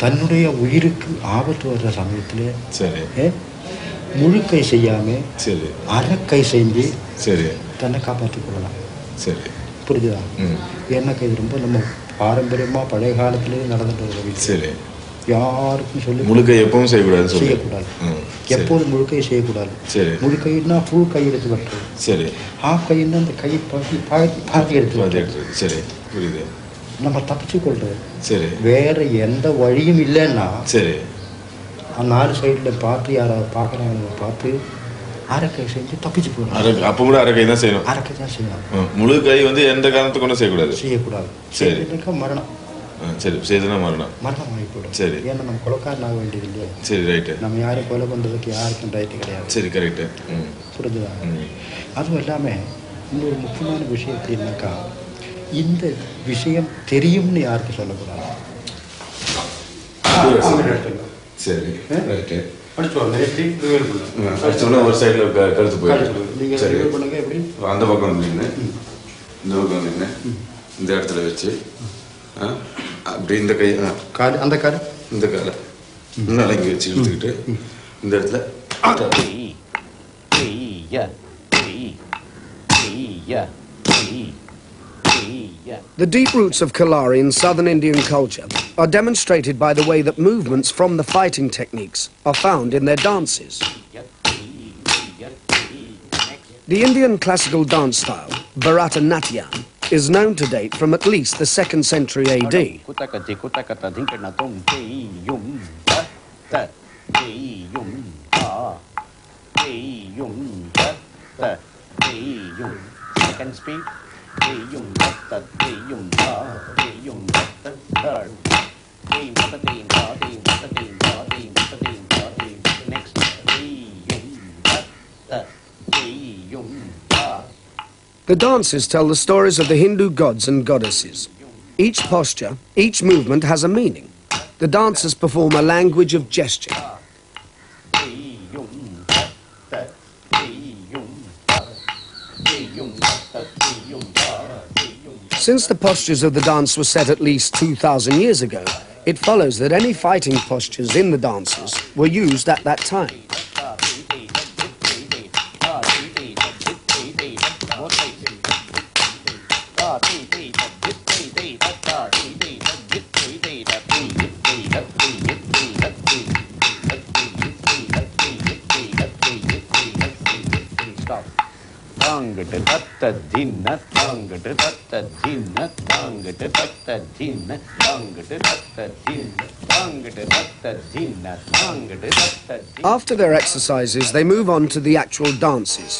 தன்னுடைய உயிருக்கு ஆபத்து வர்ற சமயத்தில் முழுக்கை செய்யாமல் அரைக்கை செஞ்சு தன்னை காப்பாற்றிக் கொள்ளலாம். புரிஞ்சுதா? ஏன்னாக்கா இது ரொம்ப நம்ம பாரம்பரியமாக பழைய காலத்திலேயே நடந்துட்டு வர யாருக்கும் சொல்லி முழுக்கை எப்பவும் செய்யக்கூடாது. எப்போதும் முழுக்கையை செய்யக்கூடாது. முழுக்கைன்னா ஃபுல் கை எடுத்து வெட்டுறது. ஹாஃப் கைன்னா அந்த கையை பாதி எடுத்து வெட்டுறது. புரியுது. நம்ம தப்பிச்சு கொள்றது. வேற எந்த வழியும் இல்லைன்னா நாலு சைடில் பார்த்து யாராவது பார்க்குறாங்க பார்த்து அரைக்கை செஞ்சு தப்பிச்சு போகணும். அப்போ கூட அரைக்கை தான் செய்யணும். அரைக்கை தான் செய்யணும். முழு கை வந்து எந்த காரணத்துக்கு கொண்டு செய்யக்கூடாது. மரணம். செய்தனா மரணம் ஆகி போயிடும். ஏன்னா நம்ம கொலைக்காரன் ஆக வேண்டியது இல்லையா? ரைட்டு. நம்ம யாரும் கொலை பண்ணுறதுக்கு யாருக்கும் ரைட்டு கிடையாது. கரெக்டு. புரிஞ்சுதா? அதுவும் இல்லாமல் இன்னொரு முக்கியமான விஷயம் எப்படின்னாக்கா, இந்த விஷயம் தெரியும்னு யாருக்கும் சொல்லக்கூடாது. ஒரு சைடில் கழுத்து போயிடும். எப்படி அந்த பக்கம் நின்று இந்த பக்கம் நின்று இந்த இடத்துல வச்சு அப்படி இந்த கை கால் அந்த கால் இந்த காலை இன்னும் இங்கே வச்சு இழுத்துக்கிட்டு இந்த இடத்துல The deep roots of Kalari in southern Indian culture are demonstrated by the way that movements from the fighting techniques are found in their dances. The Indian classical dance style, Bharatanatyam, is known to date from at least the 2nd century AD. Second speed. The dances tell the stories of the Hindu gods and goddesses. Each posture, each movement has a meaning. The dancers perform a language of gesture. Since the postures of the dance were set at least 2,000 years ago, it follows that any fighting postures in the dances were used at that time. After their exercises, they move on to the actual dances.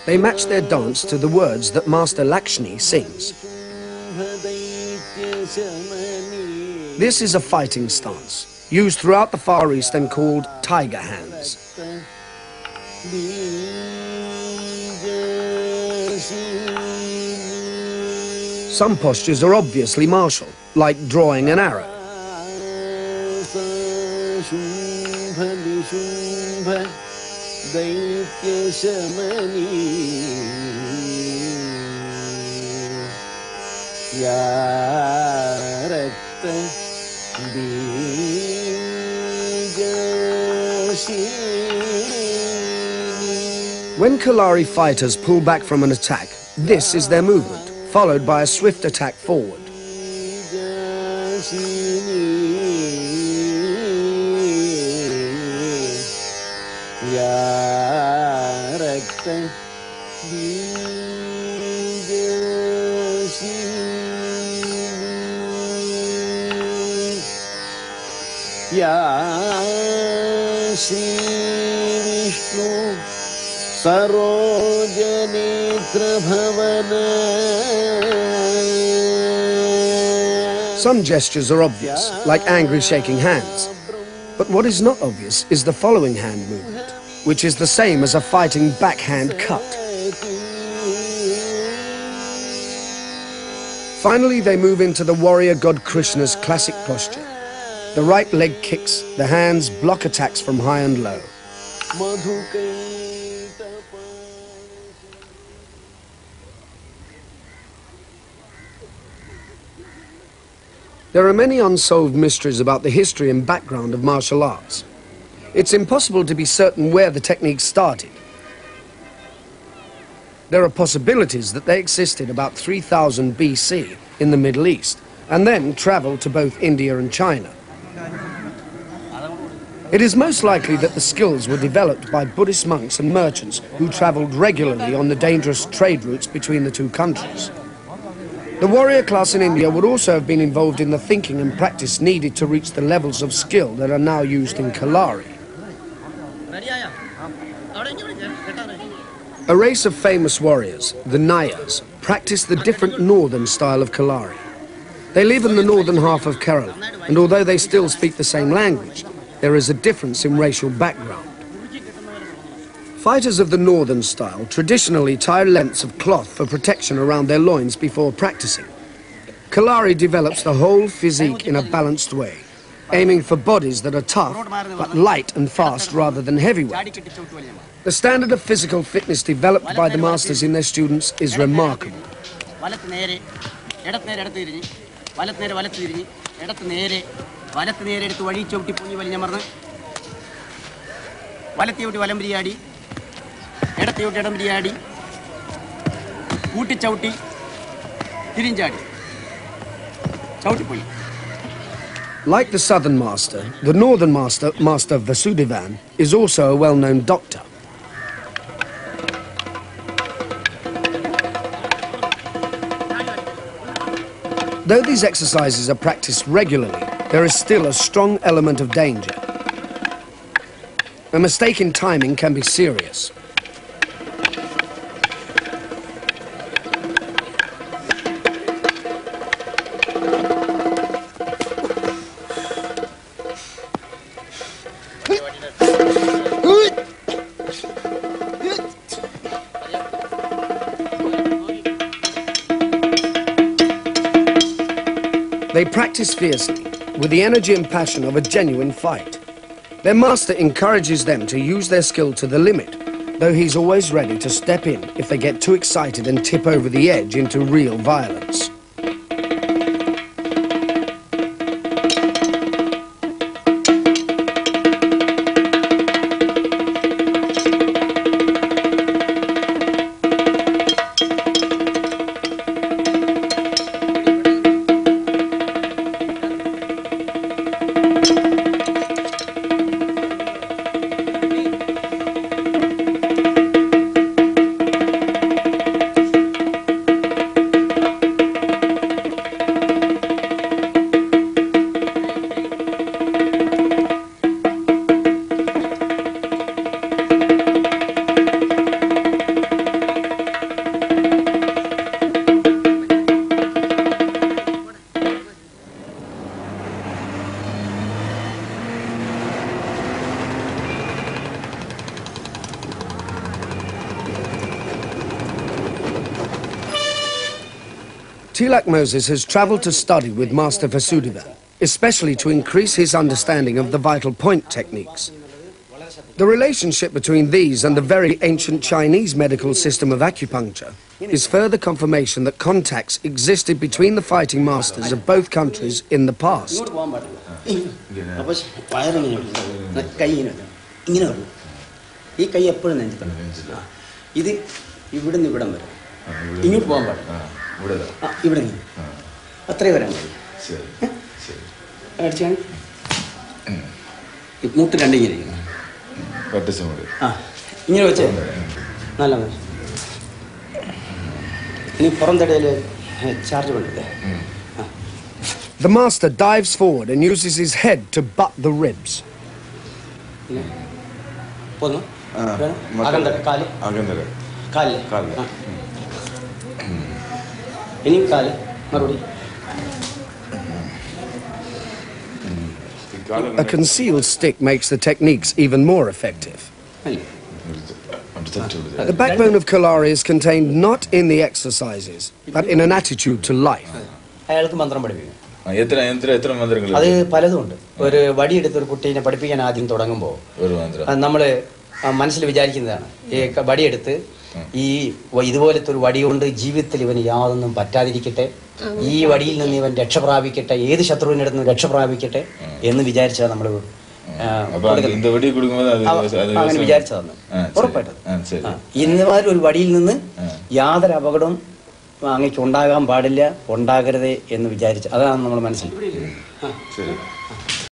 They match their dance to the words that Master Lakshmi sings. This is a fighting stance, used throughout the Far East and called tiger hands. Some postures are obviously martial, like drawing an arrow. When Kalari fighters pull back from an attack, this is their movement, followed by a swift attack forward. Some gestures are obvious, like angry shaking hands. But what is not obvious is the following hand movement, which is the same as a fighting backhand cut. Finally, they move into the warrior god Krishna's classic posture. The right leg kicks, the hands block attacks from high and low. There are many unsolved mysteries about the history and background of martial arts. It's impossible to be certain where the techniques started. There are possibilities that they existed about 3000 BC in the Middle East and then travelled to both India and China. It is most likely that the skills were developed by Buddhist monks and merchants who travelled regularly on the dangerous trade routes between the two countries. The warrior class in India would also have been involved in the thinking and practice needed to reach the levels of skill that are now used in Kalari. A race of famous warriors, the Nayars, practice the different northern style of Kalari. They live in the northern half of Kerala, and although they still speak the same language, there is a difference in racial background. Fighters of the northern style traditionally tie lengths of cloth for protection around their loins before practicing. Kalari develops the whole physique in a balanced way, aiming for bodies that are tough but light and fast rather than heavyweight. The standard of physical fitness developed by the masters in their students is remarkable. Like the southern master, the northern master, Master Vasudevan, is also a well-known doctor. Though these exercises are practiced regularly, there is still a strong element of danger. A mistake in timing can be serious. They practice fiercely, with the energy and passion of a genuine fight. Their master encourages them to use their skill to the limit, though he's always ready to step in if they get too excited and tip over the edge into real violence. Tilak Moses has travelled to study with Master Vasudevan, especially to increase his understanding of the vital point techniques. The relationship between these and the very ancient Chinese medical system of acupuncture is further confirmation that contacts existed between the fighting masters of both countries in the past. The master dives forward and uses his head to butt the ribs. A concealed stick makes the techniques even more effective. The backbone of Kalari is contained not in the exercises, but in an attitude to life. ഈ ഇതുപോലത്തെ ഒരു വടി കൊണ്ട് ജീവിതത്തിൽ ഇവന് യാതൊന്നും പറ്റാതിരിക്കട്ടെ, ഈ വടിയിൽ നിന്ന് ഇവൻ രക്ഷപ്രാപിക്കട്ടെ, ഏത് ശത്രുവിൻ്റെ അടുത്ത് നിന്ന് രക്ഷപ്രാപിക്കട്ടെ എന്ന് വിചാരിച്ചാൽ നമ്മൾ അങ്ങനെ വിചാരിച്ചതാണ്. ഉറപ്പായിട്ടും ഇന്നുമാതിരി ഒരു വടിയിൽ നിന്ന് യാതൊരു അപകടവും അങ്ങേക്ക് ഉണ്ടാകാൻ പാടില്ല, ഉണ്ടാകരുതേ എന്ന് വിചാരിച്ചു. അതാണ് നമ്മൾ മനസ്സിൽ.